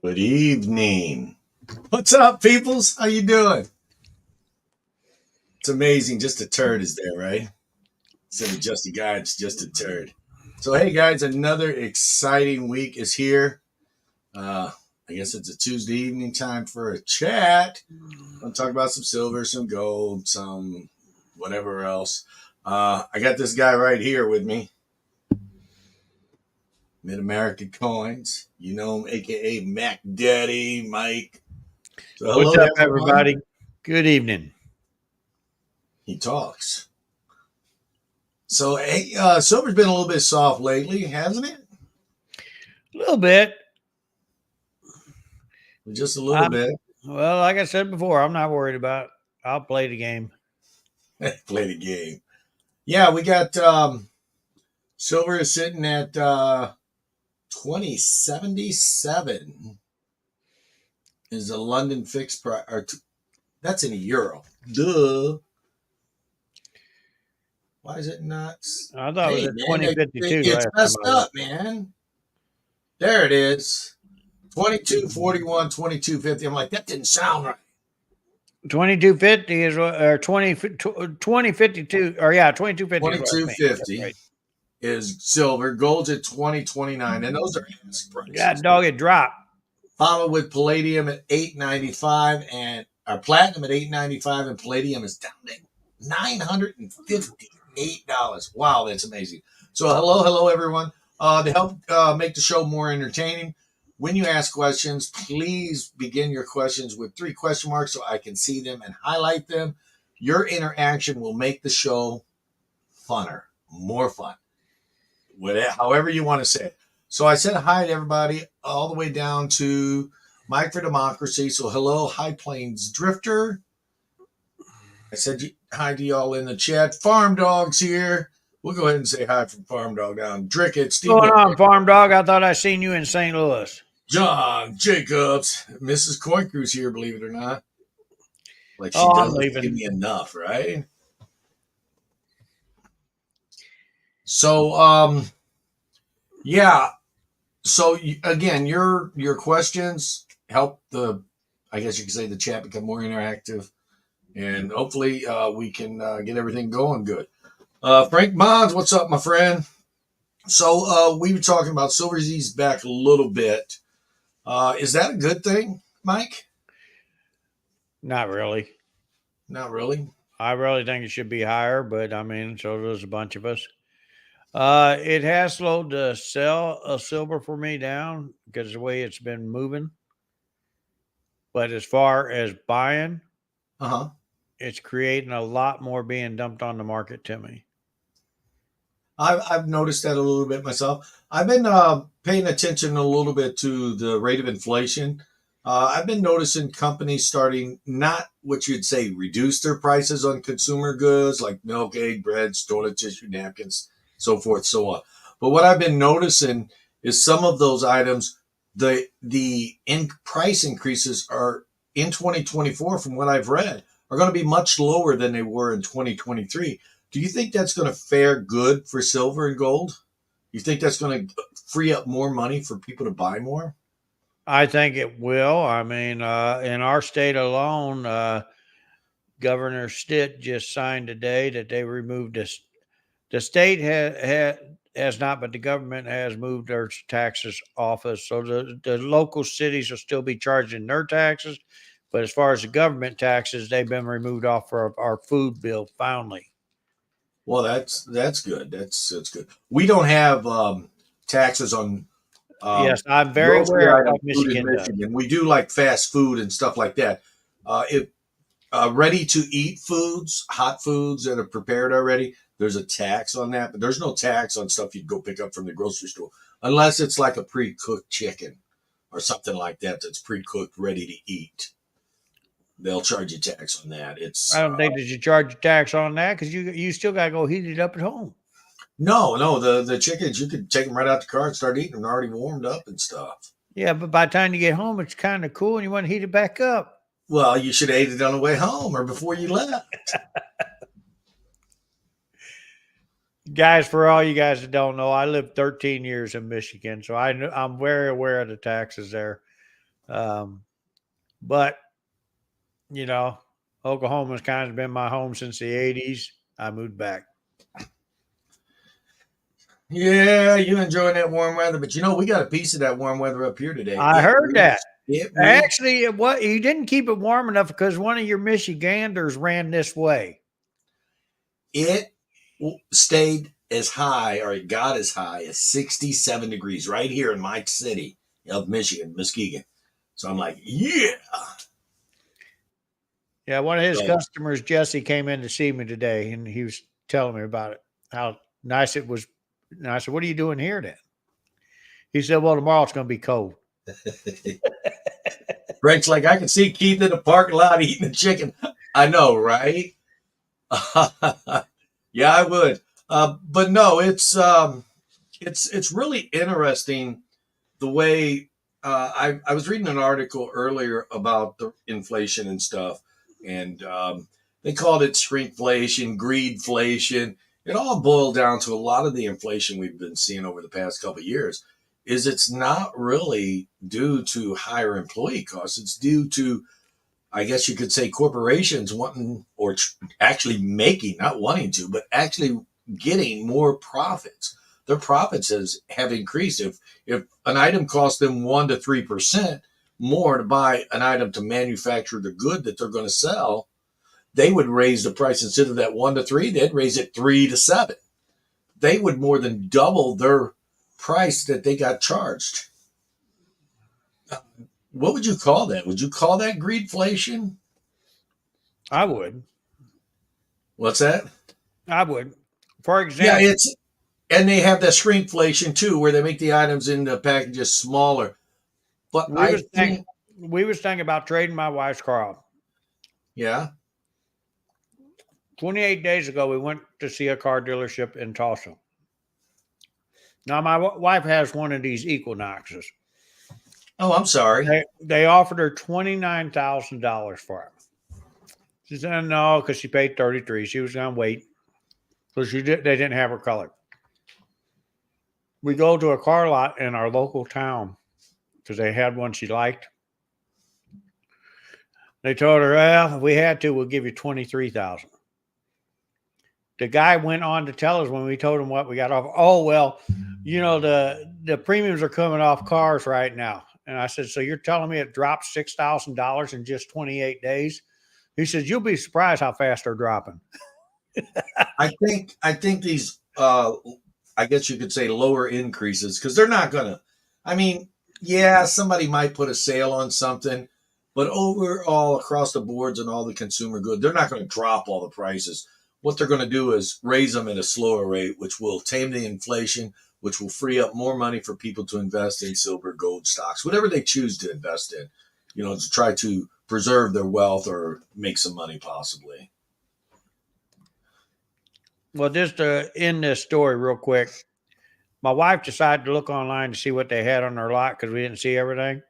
Good evening. What's up, peoples? How you doing? It's amazing. Just a turd is there, right? Instead of just a guy, it's just a turd. So, hey guys, another exciting week is here. Uh, I guess it's a Tuesday evening time for a chat. I'm talk about some silver, some gold, some whatever else. I got this guy right here with me, Mid American Coins. You know him, aka Mac Daddy Mike. So, What's hello to up, everyone. everybody? Good evening. He talks. So, hey, silver's been a little bit soft lately, hasn't it? A little bit. Just a little I'm bit. well, like I said before, I'm not worried about it. I'll play the game. Play the game. Yeah, we got silver is sitting at 2077 is a London fixed price. That's in a euro. Duh. Why is it not? I thought it was Hey, at man, 2052 it's last time messed I up, looked. man. There it is. 2241, 2250. I'm like, that didn't sound right. 2250 is what, or 2052, or yeah, 2250 is what I meant. That's 2250 right. is silver. Gold's at 2029, and those are ask prices. God dog, it dropped. Followed with palladium at 895 and our platinum at 895, and palladium is down to $958. Wow, that's amazing. So hello everyone. To help make the show more entertaining, when you ask questions, please begin your questions with 3 question marks so I can see them and highlight them. Your interaction will make the show funner, more fun, whatever, however you want to say it. So I said hi to everybody, all the way down to Mike for Democracy. So hello, High Plains Drifter. I said hi to y'all in the chat. Farm Dogs here. We'll go ahead and say hi from Farm Dog down. Drickett, What's Steve going on, Wilkins, farm dog? I thought I seen you in St. Louis. John Jacobs, Mrs. Coin Crew's here, believe it or not. Like she Oh, I'm doesn't give leaving. me enough, right? So yeah, so again, your questions help the, I guess you could say, the chat become more interactive, and hopefully we can get everything going good. Frank Mons, what's up, my friend? So we were talking about Silver Z's back a little bit. Is that a good thing, Mike? Not really. Not really. I really think it should be higher, but I mean, so does a bunch of us. It has slowed the sell of silver for me down because of the way it's been moving. But as far as buying, Uh huh. it's creating a lot more being dumped on the market to me. I've noticed that a little bit myself. I've been paying attention a little bit to the rate of inflation. I've been noticing companies starting, not what you'd say reduce their prices on consumer goods like milk, egg, bread, toilet tissue, napkins, so forth, so on. But what I've been noticing is some of those items, the price increases are in 2024, from what I've read, are going to be much lower than they were in 2023. Do you think that's going to fare good for silver and gold? You think that's going to free up more money for people to buy more? I think it will. I mean, in our state alone, Governor Stitt just signed today that they removed this. The state has not, but the government has moved their taxes off us. So the local cities will still be charging their taxes. But as far as the government taxes, they've been removed off for our food bill finally. Well, that's good. That's good. We don't have taxes on Yes, I'm very grocery aware of items, what food in Michigan does. Michigan. We do like fast food and stuff like that. If ready to eat foods, hot foods that are prepared already, there's a tax on that, but there's no tax on stuff you'd go pick up from the grocery store unless it's like a pre-cooked chicken or something like that that's pre-cooked, ready to eat. They'll charge you tax on that. I It's don't think that you charge a tax on that because you still got to go heat it up at home. no, the chickens, you could take them right out the car and start eating them. They're already warmed up and stuff. Yeah, but by the time you get home, it's kind of cool and you want to heat it back up. Well, you should have ate it on the way home or before you left. Guys, for all you guys that don't know, I lived 13 years in Michigan, so I'm very aware of the taxes there. Um, but you know, Oklahoma's kind of been my home since the '80s. I moved back. Yeah, you enjoying that warm weather, but we got a piece of that warm weather up here today. I heard that. It reached, Actually, what you didn't keep it warm enough because one of your Michiganders ran this way. it stayed as high, or it got as high as 67 degrees right here in my city of Michigan, Muskegon. So I'm like, yeah. Yeah, one of his So customers, Jesse, came in to see me today, and he was telling me about it, how nice it was. And I said, "What are you doing here then?" He said, "Well, tomorrow it's going to be cold." Frank's like, I can see Keith in the parking lot eating the chicken. I know, right? Yeah, I would. But no, it's really interesting the way I was reading an article earlier about the inflation and stuff, and they called it shrinkflation, greedflation. It all boiled down to a lot of the inflation we've been seeing over the past couple of years. Is it's not really due to higher employee costs. It's due to, I guess you could say, corporations wanting, or actually making, not wanting to, but actually getting more profits. Their profits have increased. If an item costs them 1 to 3% more to buy an item to manufacture the good that they're going to sell, they would raise the price. Instead of that 1 to 3, they'd raise it 3 to 7. They would more than double their price that they got charged. What would you call that? Would you call that greedflation? I would. What's that? I would. For Yeah, example, and they have that shrinkflation too, where they make the items in the packages smaller. But we I was thinking think, we was thinking about trading my wife's car off. yeah, 28 days ago, we went to see a car dealership in Tulsa. Now, my wife has one of these Equinoxes. oh, I'm sorry. They offered her $29,000 for it. She said no because she paid 33. She was going to wait. So they didn't have her color. We go to a car lot in our local town because they had one she liked. They told her, well, if we had to, we'll give you 23,000. The guy went on to tell us when we told him what we got off. Oh, well, the premiums are coming off cars right now. And I said, so you're telling me it dropped $6,000 in just 28 days? He says, you'll be surprised how fast they're dropping. I think these, I guess you could say, lower increases, because they're not gonna. I mean, yeah, somebody might put a sale on something, but overall across the boards and all the consumer good, they're not going to drop all the prices. What they're going to do is raise them at a slower rate, which will tame the inflation, which will free up more money for people to invest in silver, gold, stocks, whatever they choose to invest in, to try to preserve their wealth or make some money possibly. Well, just to end this story real quick, my wife decided to look online to see what they had on their lot because we didn't see everything.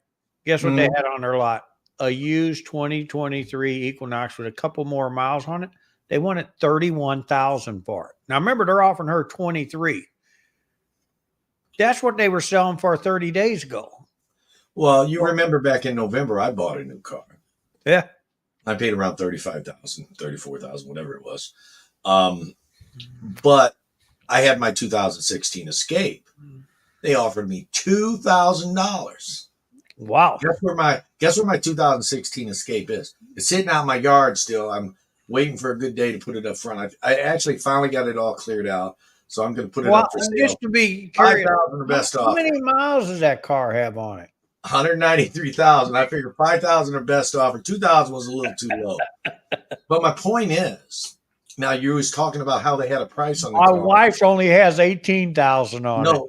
Guess what they Mm. had on their lot? A used 2023 Equinox with a couple more miles on it. They wanted 31,000 for it. Now remember, they're offering her 23. That's what they were selling for 30 days ago. Well, you remember back in November, I bought a new car. Yeah. I paid around 35,000, 34,000, whatever it was. Um, but I had my 2016 Escape. They offered me $2,000. Wow. Guess where my 2016 Escape is? It's sitting out in my yard still. I'm waiting for a good day to put it up front. I actually finally got it all cleared out, so I'm going to put it Well, up for just sale. to be Five curious, thousand or best how offer. many miles does that car have on it? 193,000. I figured 5,000 or best offer. 2,000 was a little too low. But my point is, now you was talking about how they had a price on the My car. wife only has 18,000 on it. No,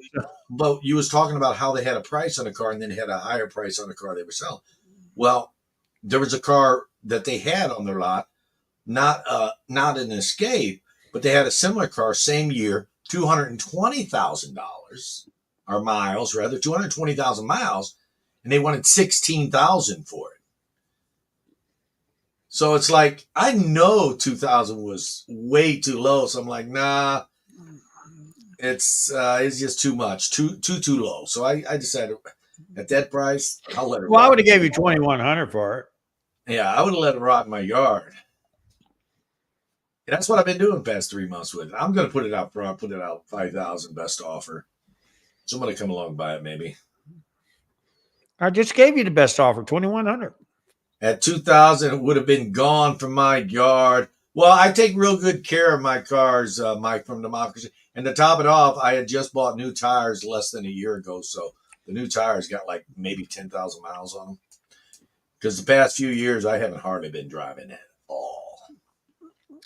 but you was talking about how they had a price on the car and then had a higher price on the car they were selling. Well, there was a car that they had on their lot, not an Escape, but they had a similar car, same year, $220,000, or miles rather, 220,000 miles, and they wanted 16,000 for it. So it's like, I know 2,000 was way too low, so I'm like, nah, it's just too much, too low. So I decided. At that price, I'll let it Well, I rot would have in gave my you yard. 2,100 for it. Yeah, I would have let it rot in my yard. And that's what I've been doing the past 3 months with it. I'm going to put it out front, put it out 5,000 best offer. Somebody come along and buy it maybe. I just gave you the best offer, 2,100. At 2,000, it would have been gone from my yard. Well, I take real good care of my cars, Mike from Democracy. And to top it off, I had just bought new tires less than a year ago. So the new tires got like maybe 10,000 miles on them. Because the past few years, I haven't hardly been driving at all.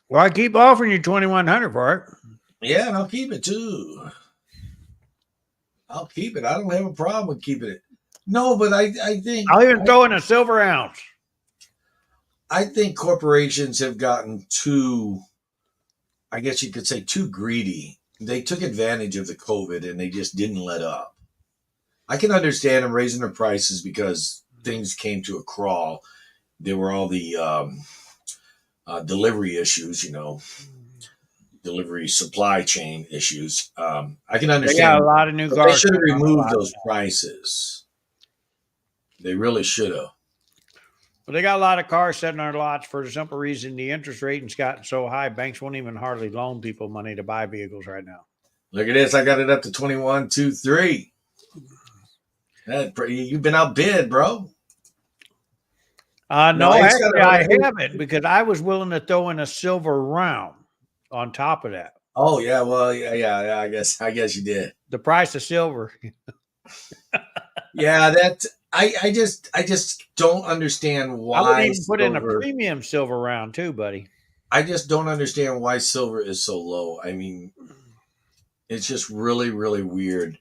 Well, I keep offering you 2,100 for it. Yeah, and I'll keep it too. I'll keep it. I don't have a problem with keeping it. No, but I think I'll even throw in a silver ounce. I think corporations have gotten too, I guess you could say, too greedy. They took advantage of the COVID and they just didn't let up. I can understand them raising their prices because things came to a crawl. There were all the delivery issues, delivery supply chain issues. I can They got a understand, lot of new but they cars should have sitting on the removed lot. those prices. They really should have. But they got a lot of cars sitting on their lots for the simple reason the interest rating's gotten so high, banks won't even hardly loan people money to buy vehicles right now. Look at this. I got it up to 21.23. You've been outbid, bro. No, It's got actually, I a. haven't because I was willing to throw in a silver round on top of that. Oh yeah, well yeah. I guess you did. The price of silver. Yeah, that I just don't understand I would why even put in a silver. premium silver round too, buddy. I just don't understand why silver is so low. I mean, it's just really really weird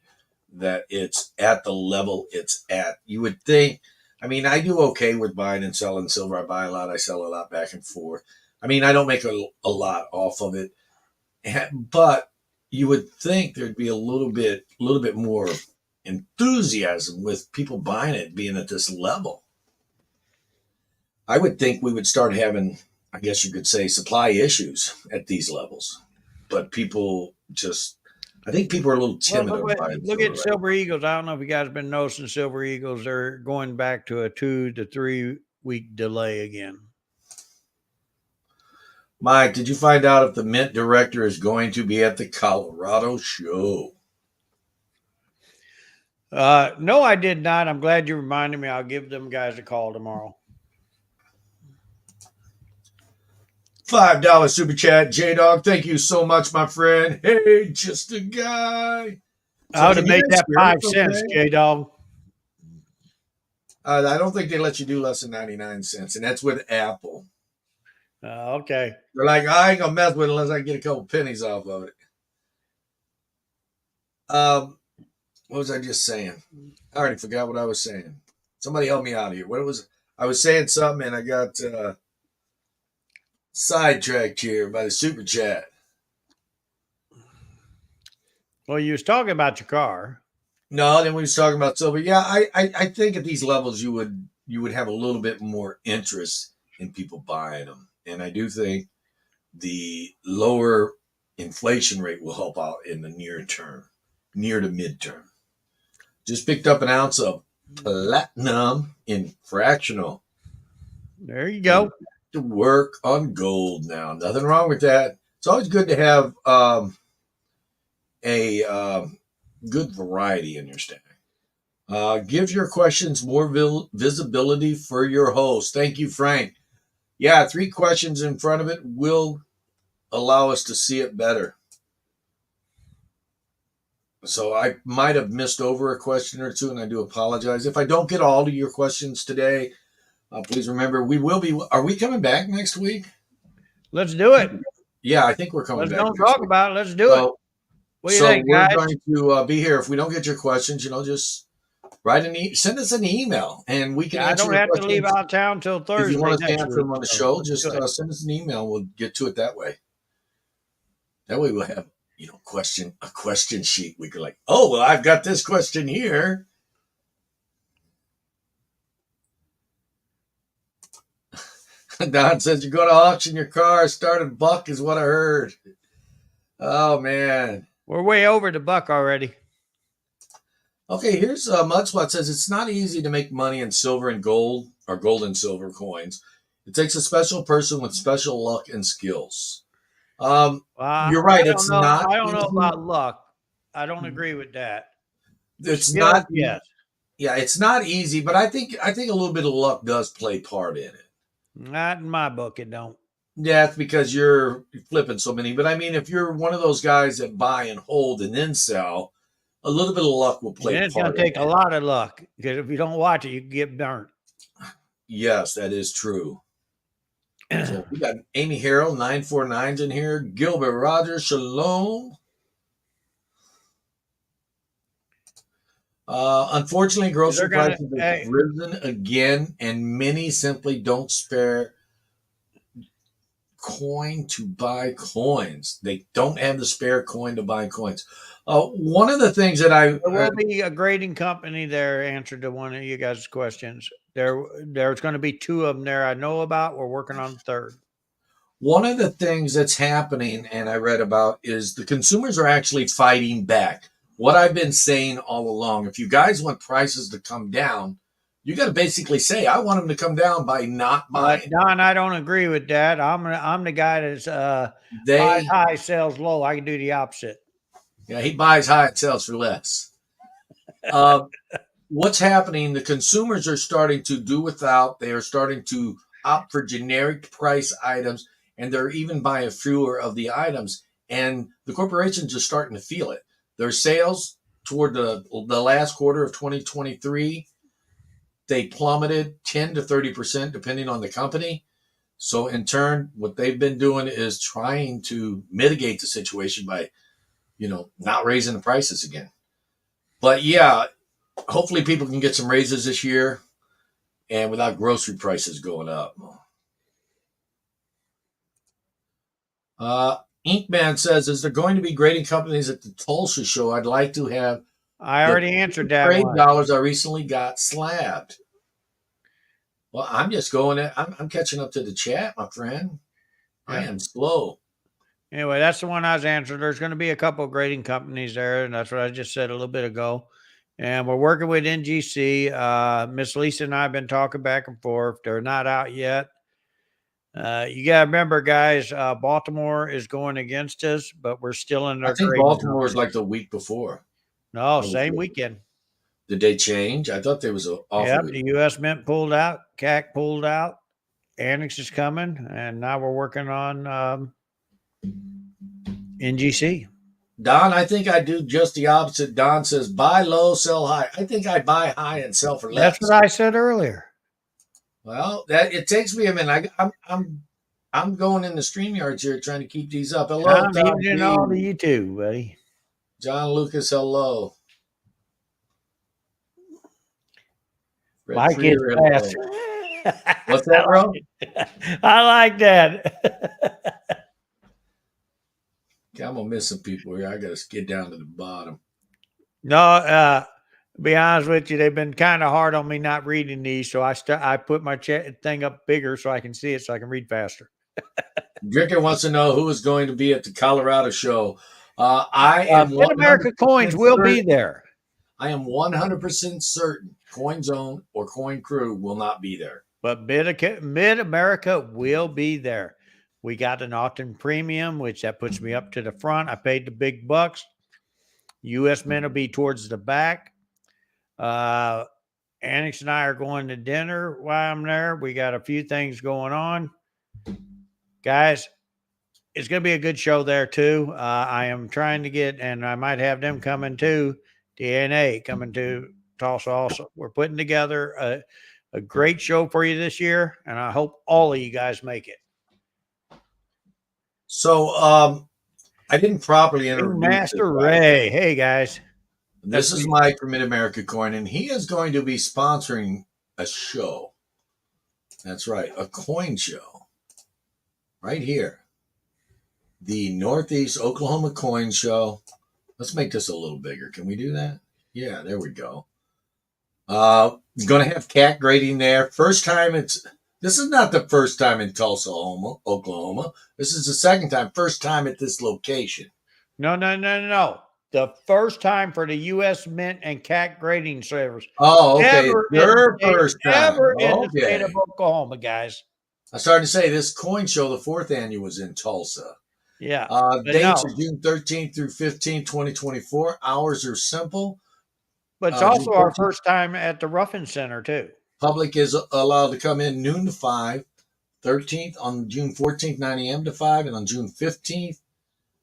that it's at the level it's at. You would think. I mean, I do okay with buying and selling silver. I buy a lot, I sell a lot back and forth. I mean, I don't make a lot off of it, but you would think there'd be a little bit more enthusiasm with people buying it being at this level. I would think we would start having, I guess you could say, supply issues at these levels. But I think people are a little Well, timid on buying look silver at right now. Silver Eagles. I don't know if you guys have been noticing Silver Eagles. They're going back to a 2 to 3 week delay again. Mike, did you find out if the Mint director is going to be at the Colorado show? No, I did not. I'm glad you reminded me. I'll give them guys a call tomorrow. $5 super chat, J Dog. Thank you so much, my friend. Hey, just a guy. I So would can have you made guys that hear us 5 cents, okay? J Dog. I don't think they let you do less than 99 cents, and that's with Apple. Okay. They're like, I ain't gonna mess with it unless I get a couple pennies off of it. What was I just saying? I already forgot what I was saying. Somebody help me out here. What was I was saying something and I got sidetracked here by the super chat. Well, you was talking about your car. No, then we was talking about silver. Yeah, I think at these levels you would have a little bit more interest in people buying them, and I do think the lower inflation rate will help out in the near term, near to midterm. Just picked up an ounce of platinum in fractional. There you I'm go. to work on gold now. Nothing wrong with that. It's always good to have a good variety in your stack. Give your questions more visibility for your host. Thank you, Frank. Yeah, 3 questions in front of it will allow us to see it better. So I might have missed over a question or two, and I do apologize. If I don't get all of your questions today, please remember we will be. Are we coming back next week? Let's do it. Yeah, I think we're coming Let's back don't next talk week. about it. Let's do it. So, What do you so think, we're guys? going to be here. If we don't get your questions, just send us an email, and we can I answer don't your have to leave questions. out of town till If Thursday you want us to next answer week. them on the So show, let's just do it. send us an email. We'll get to it that way. That way we'll have a question sheet. We could oh well, I've got this question here. Don says you're going to auction your car. Started buck is what I heard. Oh man, We're way over the buck already. Okay, here's Mudspot says it's not easy to make money in silver and gold or gold and silver coins. It takes a special person with special luck and skills. I You're right. don't It's know. not I don't know easy. about luck. I don't agree with that. It's Skills, not. yes. Yeah, it's not easy, but I think a little bit of luck does play part in it. Not in my book, it don't. Yeah, it's because you're flipping so many. But I mean, if you're one of those guys that buy and hold and then sell, a little bit of luck will And play then it's going part to in take a that. lot of luck because if you don't watch it, you can get burnt. Yes, that is true. So we got Amy Harrell, 949's in here. Gilbert Rogers, Shalom. Unfortunately, They're grocery going to, prices have hey, risen again, and many simply don't spare coin to buy coins. They don't have the spare coin to buy coins. One of the things that there will be a grading company there answer to one of you guys' questions. There's going to be two of them there I know about. We're working on the third. one of the things that's happening, and I read about, is the consumers are actually fighting back. What I've been saying all along, if you guys want prices to come down, you got to basically say, I want them to come down by not But buying. Don, I don't agree with that. I'm the guy that's buys They, high, sells low. I can do the opposite. yeah, he buys high and sells for less. Uh, what's happening? The consumers are starting to do without. They are starting to opt for generic price items, and they're even buying fewer of the items. And the corporations are starting to feel it. Their sales toward the last quarter of 2023, they plummeted 10 to 30% depending on the company. So in turn, what they've been doing is trying to mitigate the situation by, not raising the prices again. But yeah, hopefully people can get some raises this year and without grocery prices going up. Uh, Inkman says, is there going to be grading companies at the Tulsa show? I'd like to have I the already answered that trade one. dollars I recently got slabbed. Well, I'm just going. I'm catching up to the chat, my friend. I Yeah. am slow. Anyway, that's the one I was answering. There's going to be a couple of grading companies there, and that's what I just said a little bit ago. And we're working with NGC. Miss Lisa and I have been talking back and forth. They're not out yet. You got to remember, guys, Baltimore is going against us, but we're still in I their think grading Baltimore was company. like the week before. No, I was same looking. weekend. Did they change? I thought there was an off Yep, week. the U.S. Mint pulled out, CAC pulled out, Annex is coming, and now we're working on NGC. Don, I think I do just the opposite. Don says buy low, sell high. I think I buy high and sell for That's what less. I said earlier. Well, that it takes me a minute. I'm going in the stream yards here trying to keep these up. Hello, I'm Tom evening all to P. you too, buddy. John Lucas, hello. Fred My kid's Freer, fast. hello. What's I that, like bro? it. I like that. Okay, I'm gonna miss some people here. I gotta skid down to the bottom. No, to be honest with you, they've been kind of hard on me not reading these, so I put my thing up bigger so I can see it, so I can read faster. Dricker wants to know who is going to be at the Colorado show. I am Mid America Coins 100% will be certain. there, I am 100% certain Coin Zone or Coin Crew will not be there. but Mid America will be there. We got an Austin premium, which that puts me up to the front. I paid the big bucks. U.S. men will be towards the back. Uh, Annex and I are going to dinner while I'm there. We got a few things going on. Guys, it's going to be a good show there too. I am trying to get, and I might have them coming too, DNA coming to Tulsa also. We're putting together a great show for you this year, and I hope all of you guys make it. So I didn't properly introduce this Master guy. Ray. Hey, guys. This is Mike from Mid America Coin, and he is going to be sponsoring a show. That's right, a coin show right here. The Northeast Oklahoma Coin Show. Let's make this a little bigger. Can we do that? Yeah, there we go. Going to have cat grading there. First time this is not the first time in Tulsa, Oklahoma. This is the second time, first time at this location. No. The first time for the U.S. Mint and CAC grading service Oh, okay. It's ever in the your state, first time. ever in the state of Okay. Oklahoma, guys. I started to say this coin show, the fourth annual, was in Tulsa. Yeah, but Dates are no, June 13th through 15th, 2024. Hours are simple. but it's June also our 13th. first time at the Ruffin Center too. Public is allowed to come in noon to 5. 13th on June 14th, 9 a.m. to 5. And on June 15th,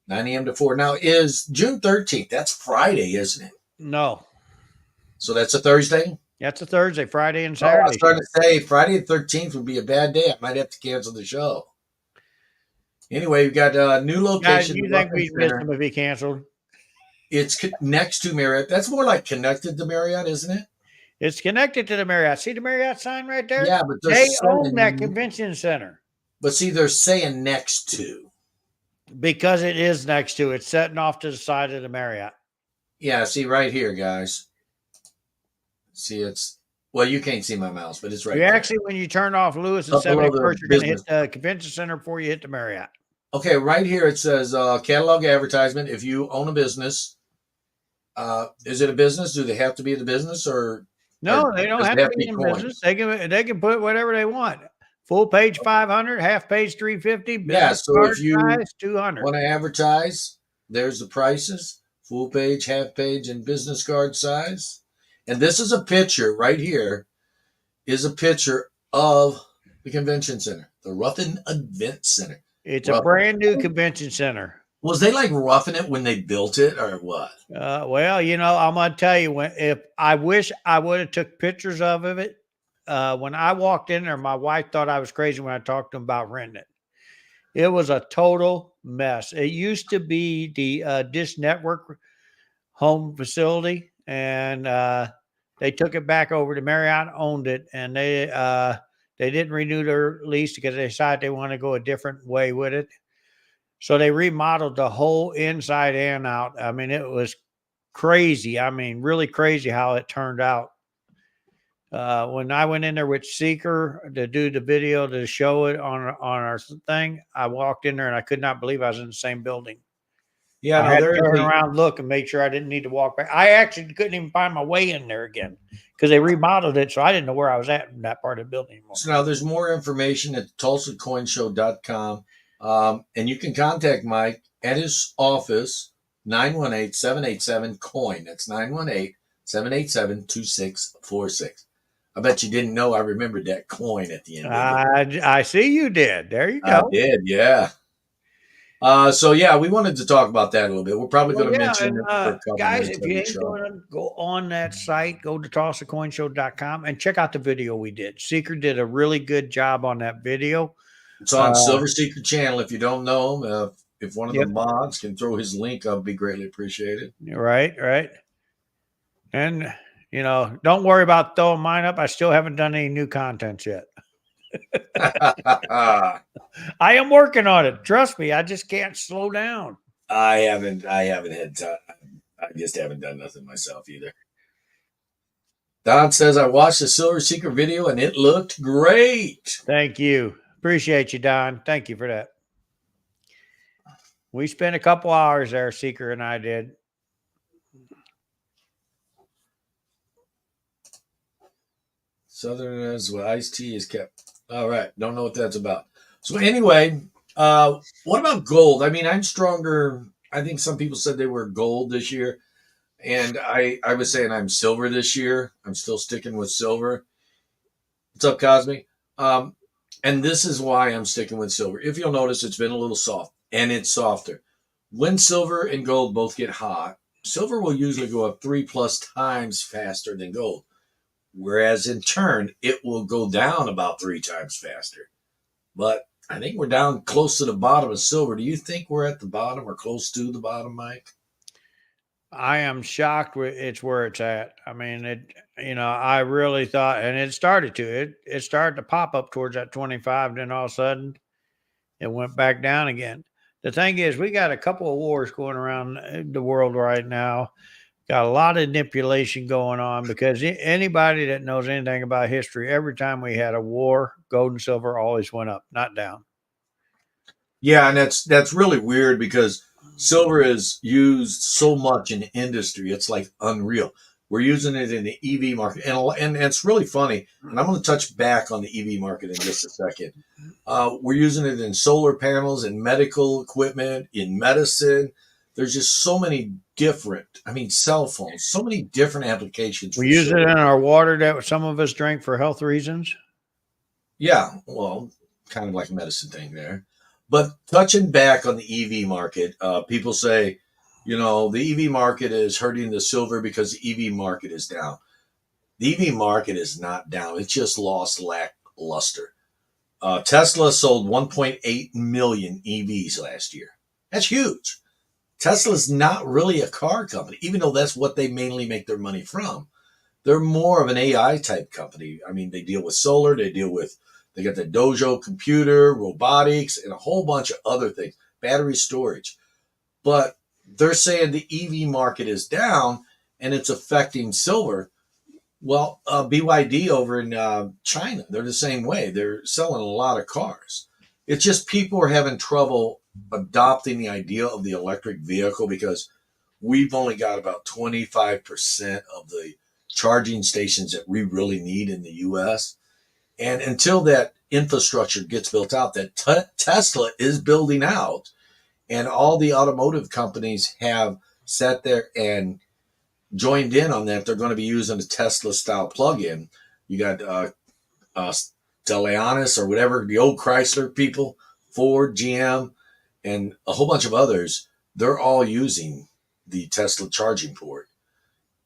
9 a.m. to 4. Now, is June 13th, that's Friday, isn't it? No, So that's a Thursday? that's a Thursday, Friday, and Oh, I was Saturday trying show. to say Friday the 13th would be a bad day. I might have to cancel the show. Anyway, we've got a new Guys, location, the you think Ruffin we'd miss Center. them if he canceled? It's next to Marriott. That's more like connected to Marriott, isn't it? It's connected to the Marriott. See the Marriott sign right there? Yeah, but they're They own that saying, convention center but see, they're saying next to. because it is next to. It's sitting off to the side of the Marriott. Yeah, see right here, guys. See, it's, well, you can't see my mouse, but it's right You there. actually, when you turn off Lewis and Up below the 71st, you're going to hit business. the convention center before you hit the Marriott. Okay, right here it says catalog advertisement. If you own a business, is it a business? Do they have to be the business, or No, they don't does have it to have to be be in business. coins? They can put whatever they want. Full page 500, half page 350, Yeah, business so card if you size 200. want to advertise, there's the prices: full page, half page, and business card size. And this is a picture right here. Is a picture of the convention center, the Ruffin Event Center. It's a Ruffin. brand new convention center. Was they like roughing it when they built it, or what? Well, I'm gonna tell you if I wish I would have took pictures of it. When I walked in there, my wife thought I was crazy when I talked to them about renting it. It was a total mess. It used to be the Dish Network home facility, and they took it back over to Marriott, owned it, and they didn't renew their lease because they decided they want to go a different way with it. So they remodeled the whole inside and out. I mean, it was crazy. I mean, really crazy how it turned out. When I went in there with Seeker to do the video to show it on our thing, I walked in there and I could not believe I was in the same building. Yeah, I no, had to there is turn a around, look, and make sure I didn't need to walk back. I actually couldn't even find my way in there again because they remodeled it, so I didn't know where I was at in that part of the building anymore. so now there's more information at tulsacoinshow.com. And you can contact Mike at his office, 918-787-COIN. That's 918-787-2646. I bet you didn't know I remembered that coin at the end, did you? I see you did. There you I go. did, yeah. So yeah, we wanted to talk about that a little bit. We're probably Well, going to yeah, mention and it for a couple guys, minutes if you every ain't show. doing it, go on that site, go to TulsaCoinShow.com and check out the video we did. Seeker did a really good job on that video. It's on Silver Secret Channel. If you don't know him, if one of the Yep. mods can throw his link up, be greatly appreciated. Right, right. And don't worry about throwing mine up. I still haven't done any new content yet. I I am working on it. Trust me, I just can't slow down. haven't had time. I just haven't done nothing myself either. Don says I watched the Silver Secret video and it looked great. Thank you. Appreciate you, Don. Thank you for that. We spent a couple hours there, Seeker and I did. Southern as well. Iced tea is kept. All right. Don't know what that's about. So anyway, what about gold? I mean, I'm stronger. I think some people said they were gold this year. And I was saying I'm silver this year. I'm still sticking with silver. What's up, Cosme? And this is why I'm sticking with silver. If you'll notice, it's been a little soft, and it's softer. When silver and gold both get hot, silver will usually go up 3+ times faster than gold. Whereas in turn, it will go down about 3 times faster. But I think we're down close to the bottom of silver. Do you think we're at the bottom or close to the bottom, Mike? I am shocked it's where it's at. I mean, I really thought, and it started it started to pop up towards that 25, then all of a sudden it went back down again. The thing is, we got a couple of wars going around the world right now. Got a lot of manipulation going on because anybody that knows anything about history, every time we had a war, gold and silver always went up, not down. Yeah, and that's really weird because Silver is used so much in industry. It's like unreal. We're using it in the EV market. And it's really funny. And I'm going to touch back on the EV market in just a second. We're using it in solar panels, in medical equipment, in medicine. There's just so many different, I mean, cell phones, so many different applications We for use it silver. in our water that some of us drink for health reasons. Yeah, well, kind of like a medicine thing there. But touching back on the EV market, people say, the EV market is hurting the silver because the EV market is down. The EV market is not down. It's just lost lackluster. Tesla sold 1.8 million EVs last year. That's huge. Tesla's not really a car company, even though that's what they mainly make their money from. They're more of an AI type company. I mean, they deal with solar, they got the Dojo computer, robotics, and a whole bunch of other things, battery storage. But they're saying the EV market is down and it's affecting silver. Well, BYD over in China, they're the same way. They're selling a lot of cars. It's just people are having trouble adopting the idea of the electric vehicle because we've only got about 25% of the charging stations that we really need in the US. And until that infrastructure gets built out, that Tesla is building out, and all the automotive companies have sat there and joined in on that. They're going to be using a Tesla style plug-in. You got uh, Stellantis or whatever, the old Chrysler people, Ford, GM, and a whole bunch of others. They're all using the Tesla charging port.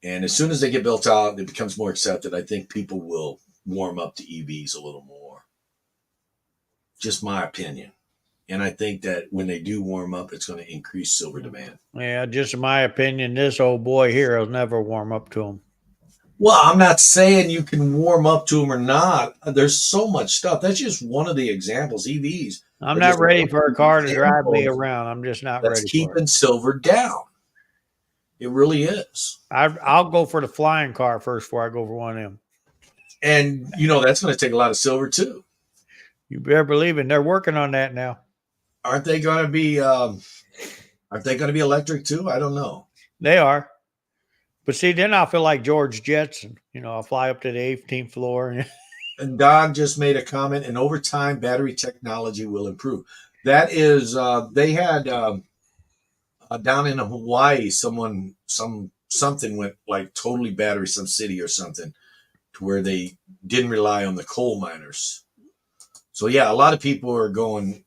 And as soon as they get built out, it becomes more accepted. I think people will warm up to EVs a little more. Just my opinion. And I think that when they do warm up, it's going to increase silver demand. Yeah, just in my opinion, this old boy here will never warm up to them. Well, I'm not saying you can warm up to them or not. There's so much stuff. That's just one of the examples. EVs I'm are not just ready one for of a the car to drive me examples around. I'm just not that's ready for it. keeping silver down. It really is. I'll go for the flying car first before I go for one of them. And, that's going to take a lot of silver too. You better believe it. They're working on that now. Aren't they going to be, aren't they going to be electric too? I don't know. They are. But see, then I'll feel like George Jetson. I'll fly up to the 18th floor. And Don just made a comment, and over time, battery technology will improve. That is, they had down in Hawaii, something went like totally battery, some city or something, to where they didn't rely on the coal miners. So yeah, a lot of people are going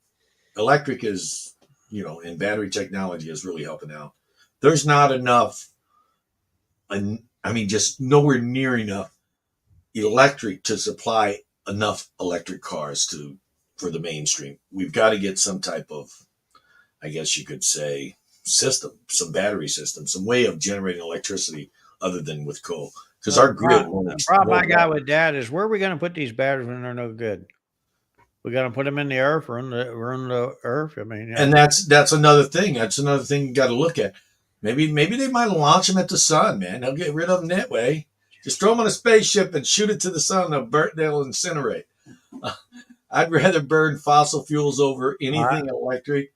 electric is, and battery technology is really helping out. There's not enough, I mean, just nowhere near enough electric to supply enough electric cars for the mainstream. We've got to get some type of, I guess you could say, system, some battery system, some way of generating electricity other than with coal, because Well, our grid the problem I won't got run. with that is where are we going to put these batteries when they're no good? We got to put them in the earth, run the earth. I mean, And that's another thing. That's another thing you got to look at. Maybe they might launch them at the sun, man. They'll get rid of them that way. Just throw them on a spaceship and shoot it to the sun. They'll incinerate. I'd rather burn fossil fuels over I, anything electric.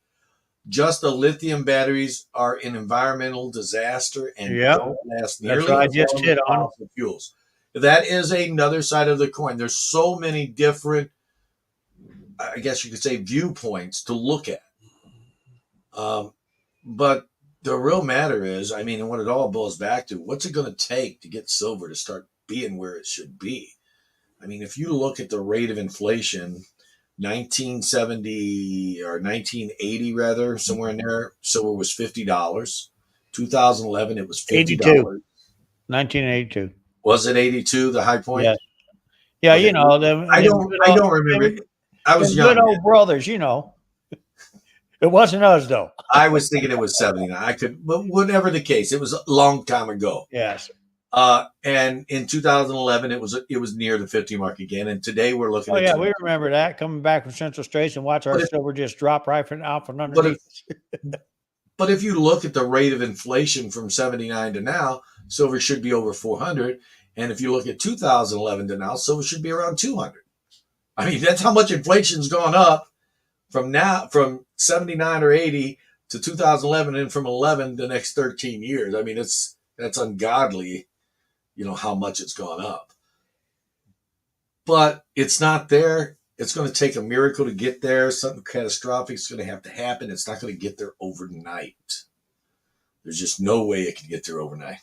Just the lithium batteries are an environmental disaster and yep, don't last that's what nearly I as just long as hit on. fossil fuels. That is another side of the coin. There's so many different, I guess you could say, viewpoints to look at. Um, but the real matter is, I mean, and what it all boils back to, what's it going to take to get silver to start being where it should be? I mean, if you look at the rate of inflation, 1970 or 1980 rather, somewhere in there, silver was $50. 2011, it was 82, $50. 1982. Was it 82, the high point? Yes. Yeah, Okay. I don't remember. I was them good young then. old brothers. It wasn't us though. I was thinking it was 79. But whatever the case, it was a long time ago. Yes. And in 2011, it was near the 50 mark again. And today we're looking Oh at yeah, we 22. remember that coming back from Central States and watch our But if, silver just drop right out from but if, underneath. but if you look at the rate of inflation from 79 to now, silver should be over 400. And if you look at 2011 to now, silver should be around 200. I mean, that's how much inflation's gone up from 79 or 80 to 2011, and from 11 the next 13 years. I mean, that's ungodly, how much it's gone up. But it's not there. It's going to take a miracle to get there. Something catastrophic is going to have to happen. It's not going to get there overnight. There's just no way it can get there overnight.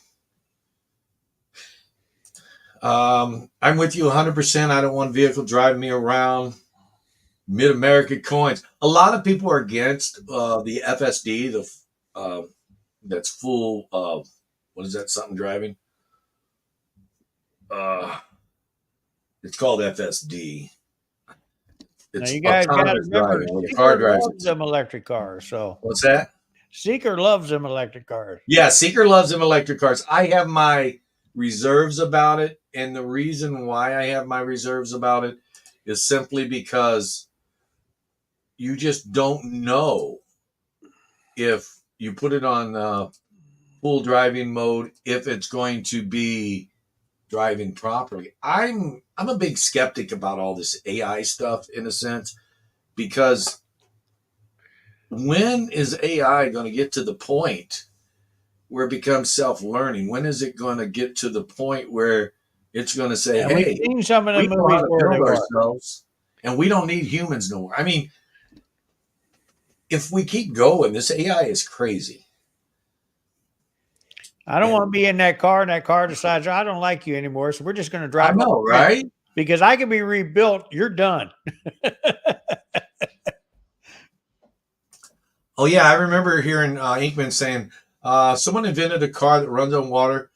I'm with you 100%. I don't want a vehicle driving me around. Mid American coins. A lot of people are against the FSD, that's full. What is that? Something driving. Uh, it's called FSD. Now It's you guys got to autonomous remember, driving. When the car Seeker drives loves it. them electric cars. So What's that? Seeker loves them electric cars. Yeah, Seeker loves them electric cars. I have my reserves about it, and the reason why I have my reserves about it is simply because you just don't know if you put it on full driving mode if it's going to be driving properly. I'm a big skeptic about all this AI stuff in a sense, because when is AI going to get to the point where it becomes self-learning? When is it going to get to the point where it's going to say, And we've hey, seen some of the we know how movies to where they build were. ourselves and we don't need humans no more? I mean, if we keep going, this AI is crazy. I don't And want to be in that car, and that car decides I don't like you anymore, so we're just going to I drive off know, the grid right? because I can be rebuilt. You're done. Oh yeah, I remember hearing Inkman saying someone invented a car that runs on water.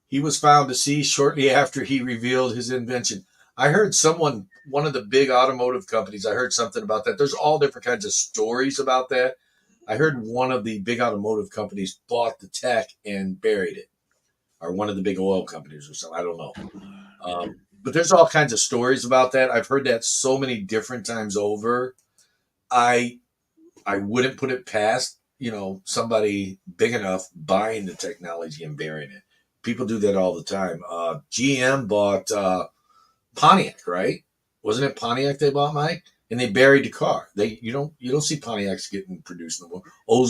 He was found deceased shortly after he revealed his invention. I heard one of the big automotive companies, I heard something about that. There's all different kinds of stories about that. I heard one of the big automotive companies bought the tech and buried it, or one of the big oil companies or something. I don't know. But there's all kinds of stories about that. I've heard that so many different times over. I I wouldn't put it past, somebody big enough buying the technology and burying it. People do that all the time. GM bought Pontiac, right? Wasn't it Pontiac they bought, Mike? And they buried the car. You don't see Pontiacs getting produced no more.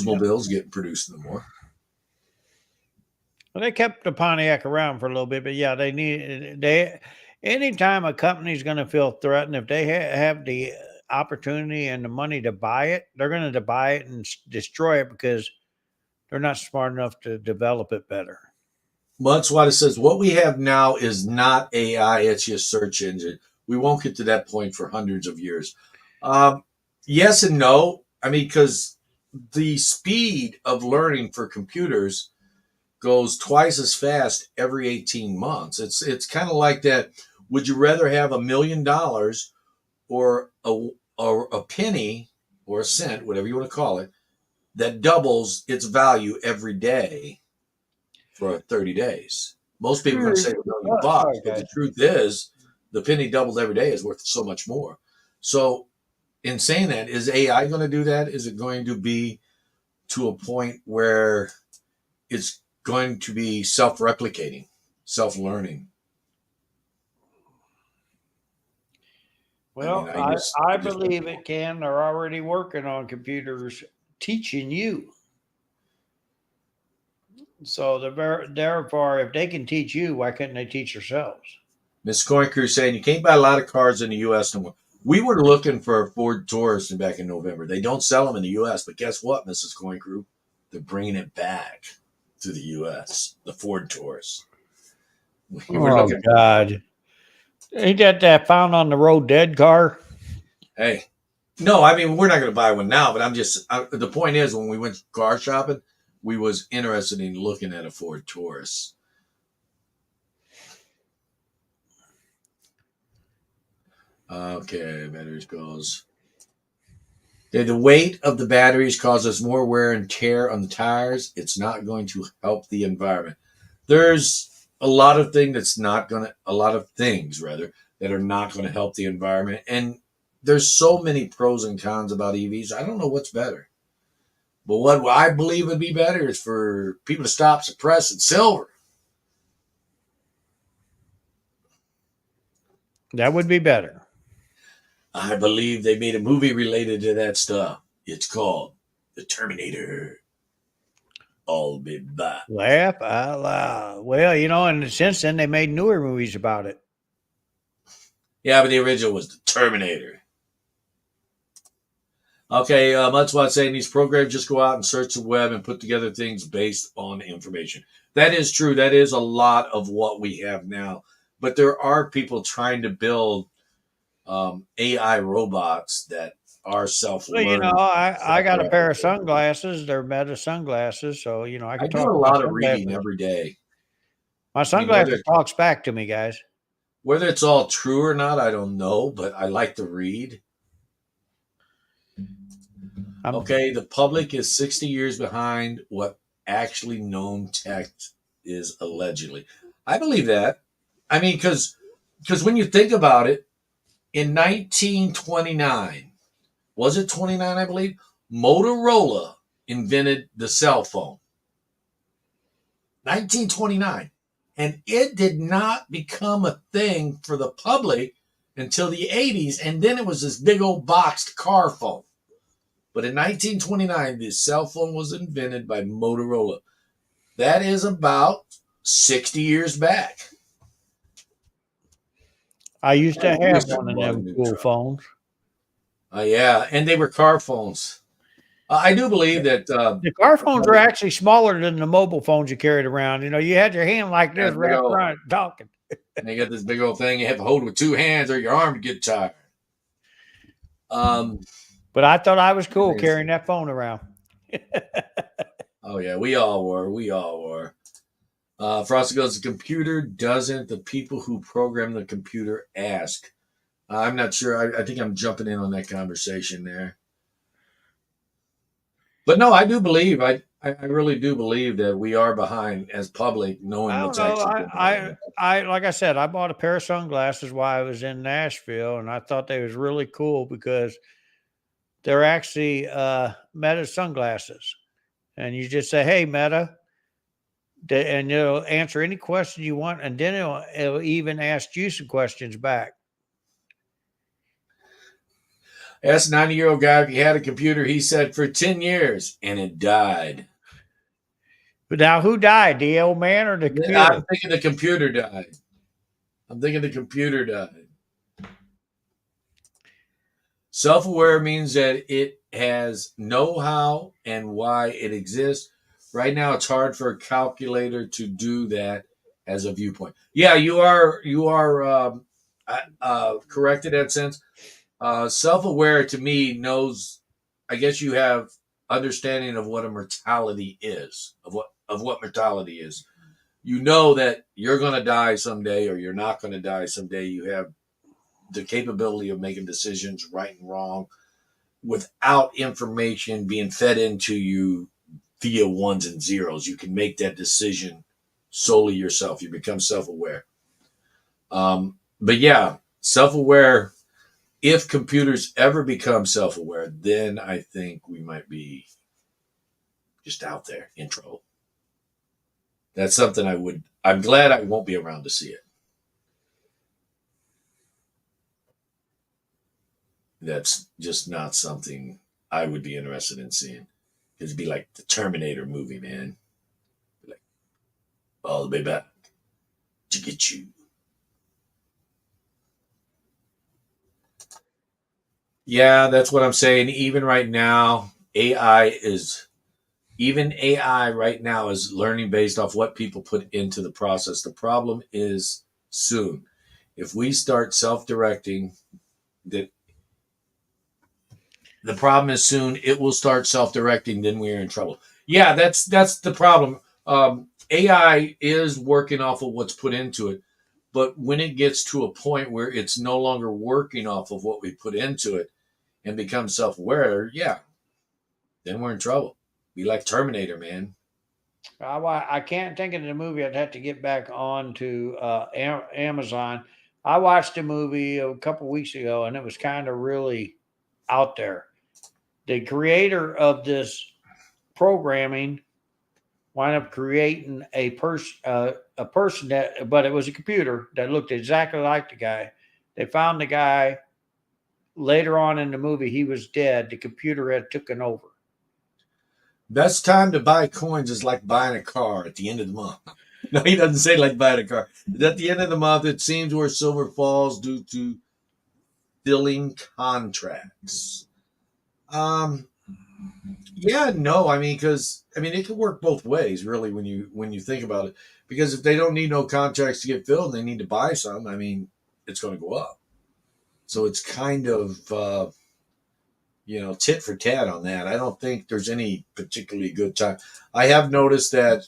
Yeah. Oldsmobiles getting produced no more. Well, they kept the Pontiac around for a little bit, but yeah, they anytime a company's going to feel threatened, if they have the opportunity and the money to buy it, they're going to buy it and destroy it because they're not smart enough to develop it better. Well, that's why it says what we have now is not AI, it's just search engine. We won't get to that point for hundreds of years. Um, yes and no. I mean, because the speed of learning for computers goes twice as fast every 18 months. It's kind of like that. Would you rather have $1 million or a penny or a cent, whatever you want to call it, that doubles its value every day for 30 days? Most people are going to say $1 million, Sorry, but the guys. truth is the penny doubled every day is worth so much more. So in saying that, is AI going to do that? Is it going to be to a point where it's going to be self-replicating, self-learning? I mean, Well, I I, just, I I just don't believe know. it can. They're already working on computers teaching you. So therefore, if they can teach you, why couldn't they teach themselves? Miss Coin Crew saying you can't buy a lot of cars in the U.S. no more. We were looking for a Ford Taurus back in November. They don't sell them in the U.S., but guess what, Mrs. Coin Crew? They're bringing it back to the U.S. The Ford Taurus. We were Oh looking for. God! Ain't that found on the road dead car? Hey, no, I mean we're not going to buy one now, but the point is when we went car shopping, we was interested in looking at a Ford Taurus. Okay, batteries goes. The weight of the batteries causes more wear and tear on the tires. It's not going to help the environment. There's a lot of things rather, that are not going to help the environment. And there's so many pros and cons about EVs. I don't know what's better. But what I believe would be better is for people to stop suppressing silver. That would be better. I believe they made a movie related to that stuff. It's called the Terminator. I'll be back. Laugh out loud. Well, and since then they made newer movies about it. Yeah, but the original was the Terminator. Okay, that's why I'm saying these programs just go out and search the web and put together things based on information. That is true. That is a lot of what we have now. But there are people trying to build AI robots that are Well, self-learning, I got a pair of self-replicate. sunglasses. They're Meta sunglasses, so I I can do talk a to my lot of reading sunglasses. every day. My I mean, whether sunglasses talks back to me, guys. whether it's all true or not, I don't know, but I like to read. I'm Okay, the public is 60 years behind what actually known tech is allegedly. I believe that. I mean, because when you think about it, in 1929, was it 29? I believe Motorola invented the cell phone. 1929, and it did not become a thing for the public until the 80s, and then it was this big old boxed car phone. But in 1929, the cell phone was invented by Motorola. That is about 60 years back. I used to I have wish I one of bought a them new cool truck. phones. Yeah, and they were car phones. I do believe that The car the phones were public actually smaller than the mobile phones you carried around. You had your hand like this has big wrapped old, around it talking. and they got this big old thing you have to hold with two hands or your arm to get tired. Um, But I thought I was cool anyways, carrying that phone around. oh yeah, we all were. We all were. Frosty goes, the computer doesn't. The people who program the computer ask. I'm not sure. I think I'm jumping in on that conversation there. But no, I do believe. I really do believe that we are behind as public, knowing I don't what's know. actually going on. Like I said, I bought a pair of sunglasses while I was in Nashville, and I thought they was really cool because they're actually Meta sunglasses, and you just say, "Hey, Meta," and it'll answer any question you want, and then it'll even ask you some questions back. Ask a 90-year-old guy if he had a computer. He said for 10 years, and it died. But now, who died, the old man or the I'm computer? thinking the computer died. I'm thinking the computer died. Self aware means that it has know how and why it exists. Right now, it's hard for a calculator to do that as a viewpoint. Yeah, you are correct in that sense. Self aware to me knows. I guess you have understanding of what a mortality is, of what mortality is. You know that you're going to die someday, or you're not going to die someday. You have the capability of making decisions, right and wrong, without information being fed into you via ones and zeros. You can make that decision solely yourself. You become self aware. But yeah, self aware. If computers ever become self aware, then I think we might be just out there in trouble. That's something I'm glad I won't be around to see it. That's just not something I would be interested in seeing. It'd be like the Terminator movie, man. Like all the way back to get you. Yeah, that's what I'm saying. Even AI right now is learning based off what people put into the process. The problem is soon. If we start self-directing, that the problem is soon it will start self-directing, then we're in trouble. Yeah, that's the problem. AI is working off of what's put into it, but when it gets to a point where it's no longer working off of what we put into it and becomes self-aware, yeah, then we're in trouble. Be like Terminator, man. I can't think of the movie. I'd have to get back on to Amazon. I watched a movie a couple weeks ago, and it was kind of really out there. The creator of this programming wound up creating a person that, but it was a computer that looked exactly like the guy. They found the guy later on in the movie. He was dead. The computer had taken over. Best time to buy coins is like buying a car at the end of the month. No, he doesn't say like buying a car. At the end of the month, it seems where silver falls due to filling contracts. Um, yeah, no, I mean, because I mean, it can work both ways, really, when you think about it. Because if they don't need no contracts to get filled, and they need to buy some. I mean, it's going to go up. So it's kind of tit for tat on that. I don't think there's any particularly good time. I have noticed that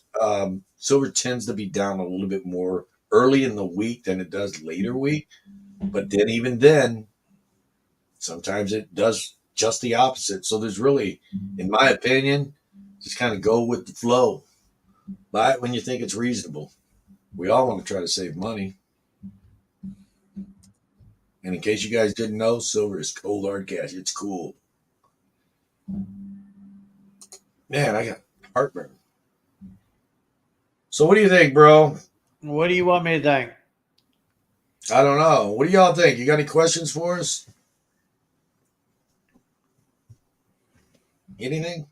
silver tends to be down a little bit more early in the week than it does later week. But then even then, sometimes it does just the opposite. So there's really, in my opinion, just kind of go with the flow. Buy it when you think it's reasonable. We all want to try to save money. And in case you guys didn't know, silver is cold hard cash. It's cool. Man, I got heartburn. So what do you think, bro? What do you want me to think? I don't know. What do y'all think? You got any questions for us? Anything?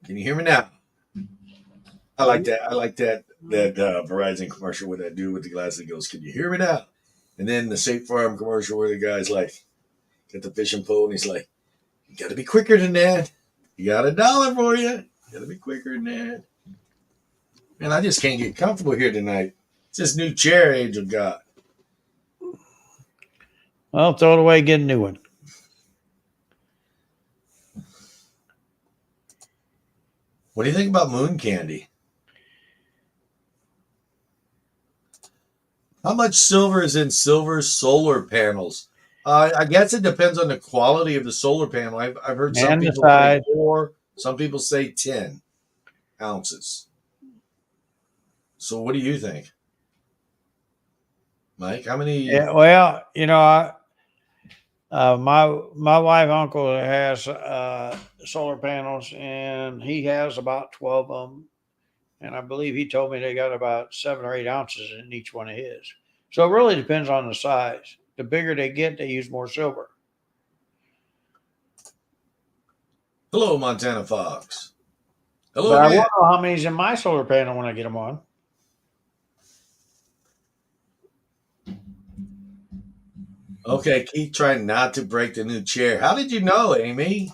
Can you hear me now? I like that. I like that Verizon commercial where that dude with the glasses goes, "Can you hear me now?" And then the State Farm commercial where the guy's like, got the fishing pole, and he's like, "You got to be quicker than that. You got $1 for you. You got to be quicker than that." Man, I just can't get comfortable here tonight. It's this new chair Angel got. Well, throw it away, get a new one. What do you think about moon candy? How much silver is in silver solar panels? I guess it depends on the quality of the solar panel. I've heard some And the people say size. 4, some people say 10 ounces. So what do you think, Mike? How many? Yeah, well, my wife uncle has solar panels, and he has about 12 of them, and I believe he told me they got about 7 or 8 ounces in each one of his. So it really depends on the size. The bigger they get, they use more silver. Hello, Montana Fox. Hello But I again. won't know how many's in my solar panel when I get them on. Okay, keep trying not to break the new chair. How did you know, Amy?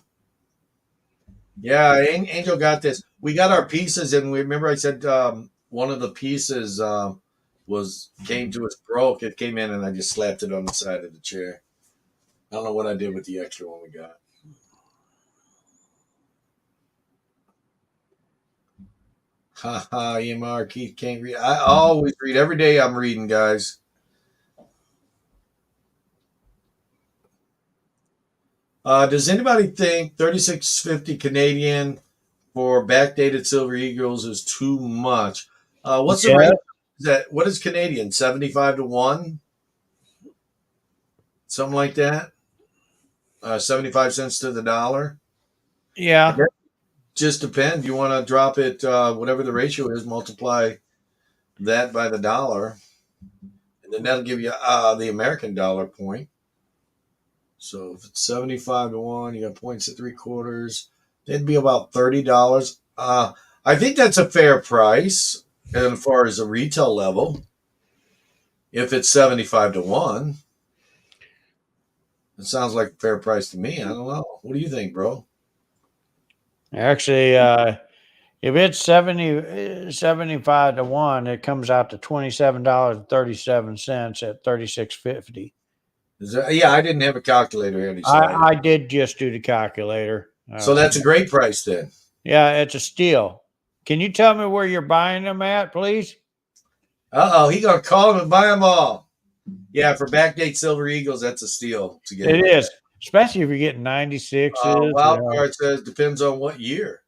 Yeah, Angel got this. We got our pieces, and we remember I said one of the pieces was came to us broke. It came in, and I just slapped it on the side of the chair. I don't know what I did with the extra one we got. Ha ha, EMR Keith can't read. I always read every day. I'm reading, guys. Does anybody think 36.50 Canadian for backdated silver eagles is too much? What's the Yeah. rate? Is that what is Canadian? 75 to 1, something like that. 75 cents to the dollar. I Yeah. guess it just depends. You want to drop it, whatever the ratio is, multiply that by the dollar, and then that'll give you the American dollar point. So if it's 75 to 1, you got points at 3/4. It'd be about $30. I think that's a fair price, and as far as the retail level, if it's 75 to 1, it sounds like a fair price to me. I don't know. What do you think, bro? Actually, if it's 75 to 1, it comes out to $27.37 at 36.50. Yeah, I didn't have a calculator handy, so I did just do the calculator. so that's a great price then. Yeah, it's a steal. Can you tell me where you're buying them at, please? He gonna call them and buy them all. Yeah, for backdate silver eagles, that's a steal to get It like is, that. especially if you're getting 96s. Wild card says depends on what year.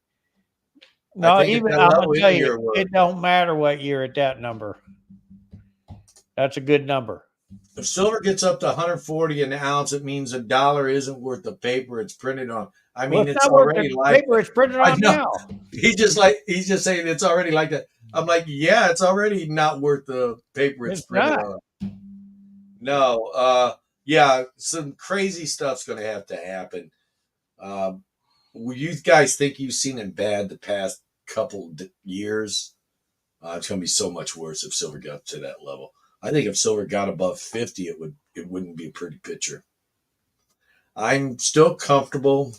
I No, think at even that I'm gonna level, tell any you, year work. it don't matter what year at that number. That's a good number. If silver gets up to 140 an ounce, it means $1 isn't worth the paper it's printed on. I Well, mean, it's it's not worth the already like paper that. it's printed I on know. now. He's just saying it's already like that. I'm like, yeah, it's already not worth the paper it's It's printed not. on. No, yeah, some crazy stuff's going to have to happen. Um, you guys think you've seen it bad the past couple years? It's going to be so much worse if silver got to that level. I think if silver got above 50, it wouldn't be a pretty picture. I'm still comfortable.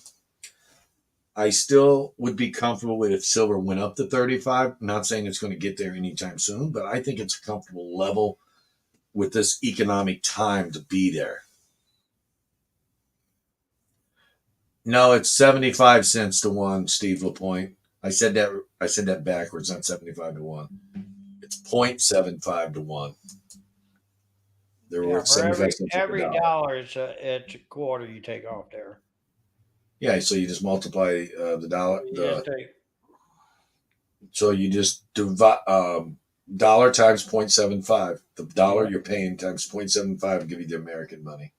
I still would be comfortable with if silver went up to 35. I'm not saying it's going to get there anytime soon, but I think it's a comfortable level with this economic time to be there. No, it's 75 cents to one, Steve Lapointe. I said that backwards, not 75 to one. It's 0.75 to one. They're Yeah, worth for 75 cents per every dollar. dollar, it's a quarter you take off there. Yeah, so you just multiply the dollar, You just take. so you just divide dollar times 0.75. The dollar Yeah. you're paying times 0.75 will give you the American money.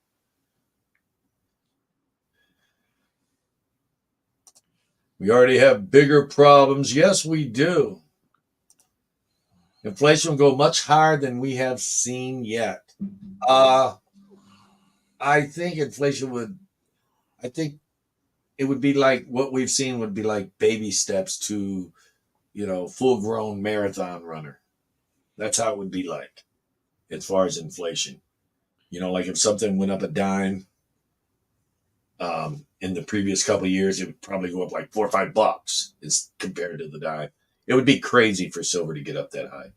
We already have bigger problems. Yes, we do. Inflation will go much higher than we have seen yet. Uh, I think inflation would, I think it would be like what we've seen would be like baby steps to, full grown marathon runner. That's how it would be like as far as inflation. Like if something went up a dime in the previous couple of years, it would probably go up like $4 or $5 as compared to the dime. It would be crazy for silver to get up that high.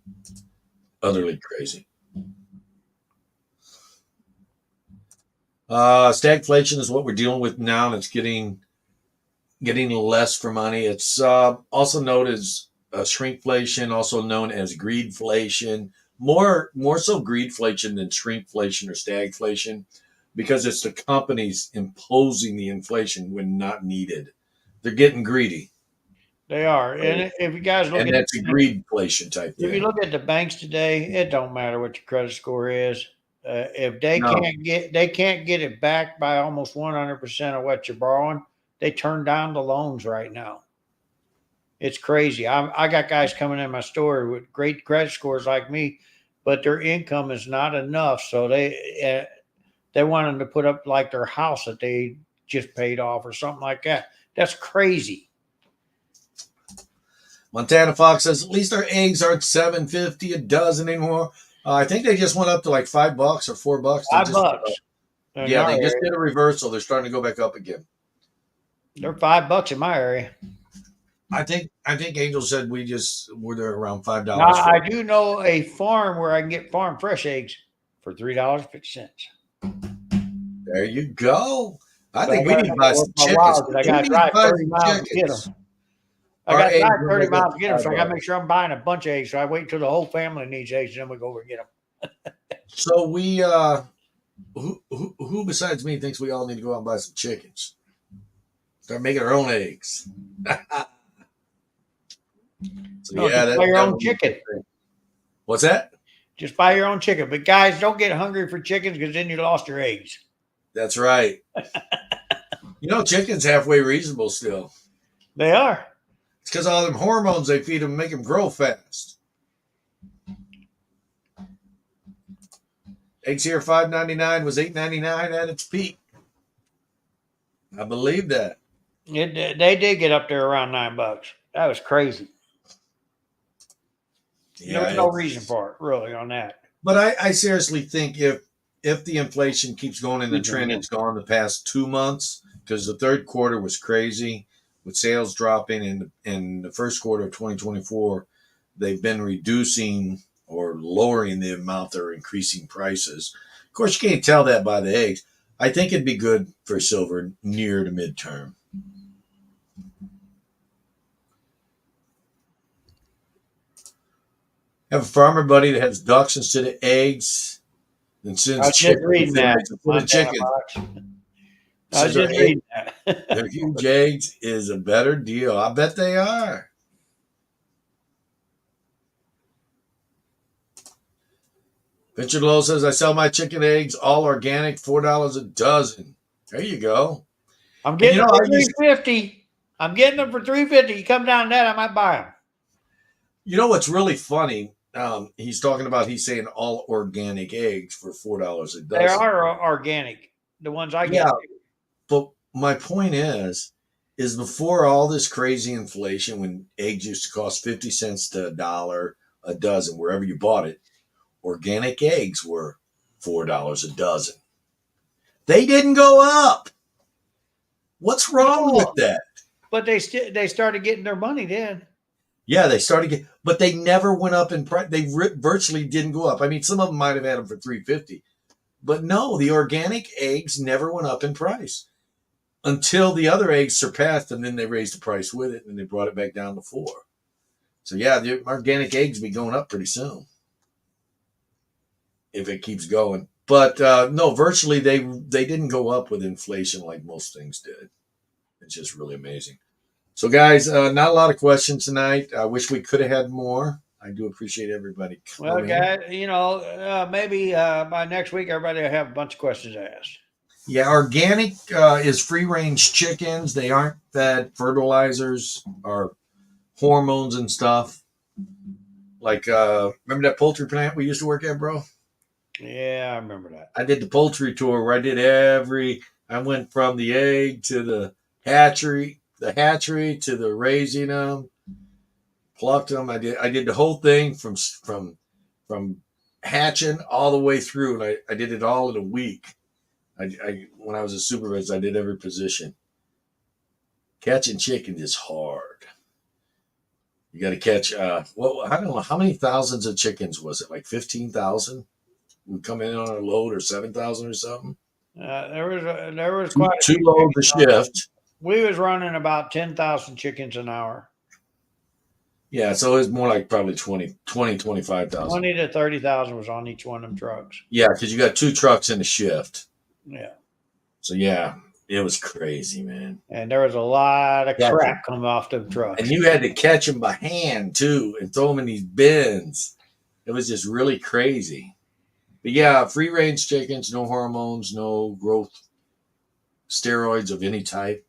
Utterly crazy. Stagflation is what we're dealing with now, and it's getting less for money. It's also known as shrinkflation, also known as greedflation. More so greedflation than shrinkflation or stagflation, because it's the companies imposing the inflation when not needed. They're getting greedy, They are, right? and if you guys look And at that's a greedflation type if you thing. look at the banks today, it don't matter what your credit score is. If they No, can't get it back by almost 100% of what you're borrowing, they turn down the loans right now. It's crazy. I got guys coming in my store with great credit scores like me, but their income is not enough, so they want them to put up like their house that they just paid off or something like that. That's crazy. Montana Fox says at least our eggs aren't 7.50 a dozen anymore. I think they just went up to like $5 or $4. They Five just bucks in Yeah, our they just area. did a reversal. They're starting to go back up again. They're $5 in my area. I think Angel said we're there around Now $5 for. I do know a farm where I can get farm fresh eggs for $3.50. There you go. I But think we need to I buy gotta work some my chickens. wild because I We gotta need to drive buy 30 some miles to get them. chickens. I Our got to eggs drive are 30 gonna go miles up to to get them, five so I got to make bucks. sure I'm buying a bunch of eggs. So I wait until the whole family needs eggs, and then we go over and get them. So who besides me thinks we all need to go out and buy some chickens? Start making our own eggs. So No, yeah, just buy your that own would be a good chicken. thing. What's that? Just buy your own chicken. But guys, don't get hungry for chickens because then you lost your eggs. That's right. Chicken's halfway reasonable still. They are. It's because all them hormones they feed them make them grow fast. Eggs here $5.99 was $8.99 at its peak. I believe that. They did get up there around $9. That was crazy. There Yeah, was no reason for it, really, on that. but I seriously think if the inflation keeps going in the Excuse me trend again. it's gone the past 2 months, because the third quarter was crazy with sales dropping in the first quarter of 2024, they've been reducing or lowering the amount they're increasing prices. Of course, you can't tell that by the eggs. I think it'd be good for silver near to midterm. Have a farmer buddy that has ducks instead of eggs and I sends was just chickens reading instead of that, eggs instead of Montana chickens. Fox. I was Says just reading that. their huge eggs is a better deal. I bet they are. Richard Lowe says I sell my chicken eggs all organic, $4 a dozen. There you go. I'm And getting them I for used 350. I'm getting them for 350. You come down that, I might buy them. what's really funny. He's saying all organic eggs for $4 a They dozen. are organic. The ones I get. Yeah, but my point is is before all this crazy inflation, when eggs used to cost 50 cents to $1 a dozen wherever you bought it, organic eggs were $4 a dozen. They didn't go up. What's wrong with No, that? but they started getting their money then. Yeah, they started getting, but they never went up in price. They virtually didn't go up. I mean, some of them might have had them for 350, but no, the organic eggs never went up in price until the other eggs surpassed, and then they raised the price with it, and they brought it back down to 4. So yeah, the organic eggs be going up pretty soon if it keeps going. But no, virtually they didn't go up with inflation like most things did. It's just really amazing. So, guys, not a lot of questions tonight. I wish we could have had more. I do appreciate everybody Well, coming. guys, maybe by next week everybody will have a bunch of questions asked. Yeah, organic is free range chickens. They aren't fed fertilizers or hormones and stuff. Like, remember that poultry plant we used to work at, bro? Yeah, I remember that. I did the poultry tour where I went from the egg to the hatchery to the raising them, plucked them. I did the whole thing from hatching all the way through, and I did it all in a week. When I was a supervisor, I did every position. Catching chicken is hard. You got to catch. Well, I don't know how many thousands of chickens was it? Like 15,000 would come in on a load, or 7,000 or something. There was quite a Two few loads a chickens. shift. We was running about 10,000 chickens an hour. Yeah, so it's more like probably 25,000. 20 to 30,000 was on each one of them trucks. Yeah, because you got 2 trucks in a shift. Yeah. So yeah, it was crazy, man. And there was a lot of Gotcha. crap coming off them trucks. And you had to catch them by hand too and throw them in these bins. It was just really crazy. But yeah, free range chickens, no hormones, no growth steroids of any type.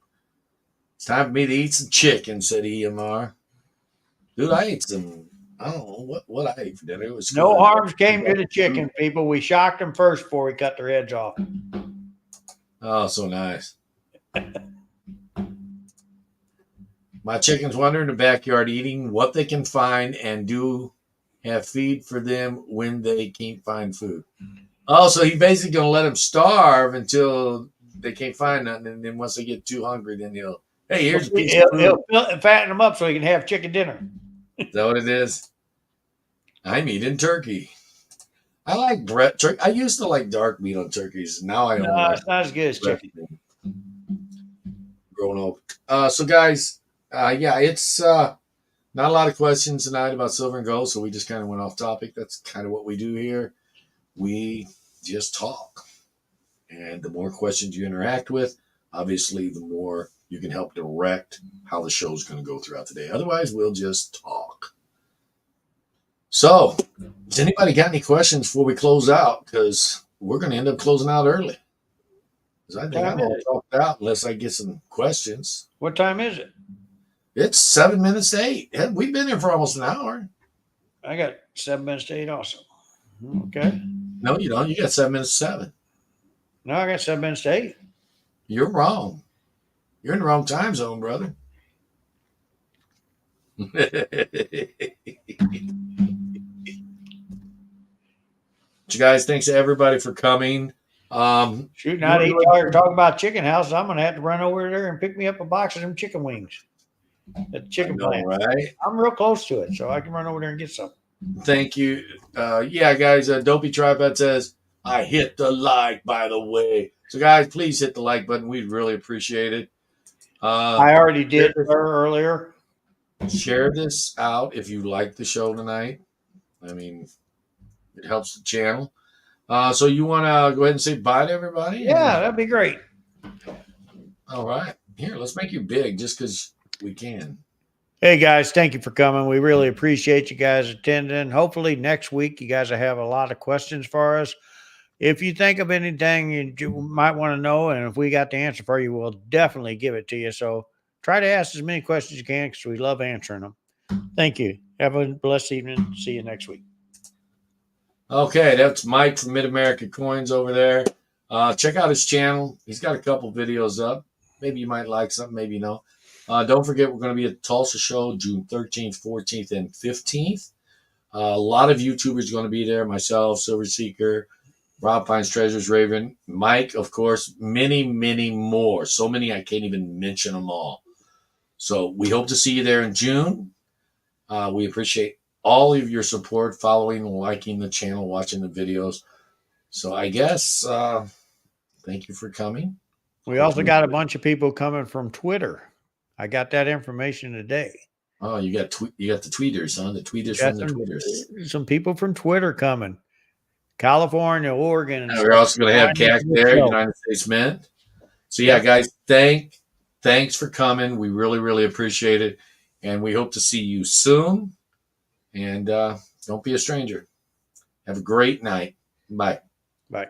It's time for me to eat some chicken, said EMR. Dude, I ate some. I don't know what I ate for dinner. It was No good. harms came to the chicken, people. We shocked them first before we cut their heads off. Oh, so nice. My chickens wander in the backyard eating what they can find and do have feed for them when they can't find food. Oh, so he basically going to let them starve until they can't find nothing. And then once they get too hungry, then hey, here's a piece of food. He'll fatten them up so he can have chicken dinner. Is that what it is? I'm eating turkey. I like turkey. I used to like dark meat on turkeys. Now I don't. No, it's not as good as chicken. Growing up. So guys, yeah, it's not a lot of questions tonight about silver and gold. So we just kind of went off topic. That's kind of what we do here. We just talk. And the more questions you interact with, obviously, the more you can help direct how the show's going to go throughout the day. Otherwise, we'll just talk. So, has anybody got any questions before we close out? Because we're going to end up closing out early. Because I think I'm all talked out unless I get some questions. What time is it? It's 7 minutes to 8. We've been here for almost an hour. I got 7 minutes to 8 also. Okay. No, you don't. You got 7 minutes to 7. No, I got 7 minutes to 8. You're wrong. You're in the wrong time zone, brother. You guys, thanks to everybody for coming. Shoot, now that you're talking about chicken houses, I'm going to have to run over there and pick me up a box of them chicken wings at the chicken plant. Right? I'm real close to it, so I can run over there and get some. Thank you. Yeah, guys, Dopey Tripod says, I hit the like, by the way. So, guys, please hit the like button. We'd really appreciate it. I already did earlier. Share this out if you like the show tonight. I mean, it helps the channel. So you want to go ahead and say bye to everybody? Yeah, that'd be great. All right. Here, let's make you big just because we can. Hey, guys, thank you for coming. We really appreciate you guys attending. Hopefully next week you guys will have a lot of questions for us. If you think of anything you might want to know, and if we got the answer for you, we'll definitely give it to you. So try to ask as many questions as you can because we love answering them. Thank you. Have a blessed evening. See you next week. Okay, that's Mike from Mid-America Coins over there. Check out his channel. He's got a couple videos up. Maybe you might like something, maybe no. Don't forget, we're going to be at the Tulsa show June 13th, 14th, and 15th. A lot of YouTubers going to be there. Myself, Silver Seeker, Rob Pines, Treasures Raven, Mike, of course, many, many more. So many I can't even mention them all. So we hope to see you there in June. We appreciate all of your support, following, liking the channel, watching the videos. So I guess thank you for coming. We also got a bunch of people coming from Twitter. I got that information today. Oh, you got the tweeters, huh? The tweeters from the tweeters. Some people from Twitter coming. California, Oregon, and And we're also going to have CAC there, show. United States Mint. So yeah, guys, thanks for coming. We really, really appreciate it. And we hope to see you soon. And don't be a stranger. Have a great night. Bye. Bye.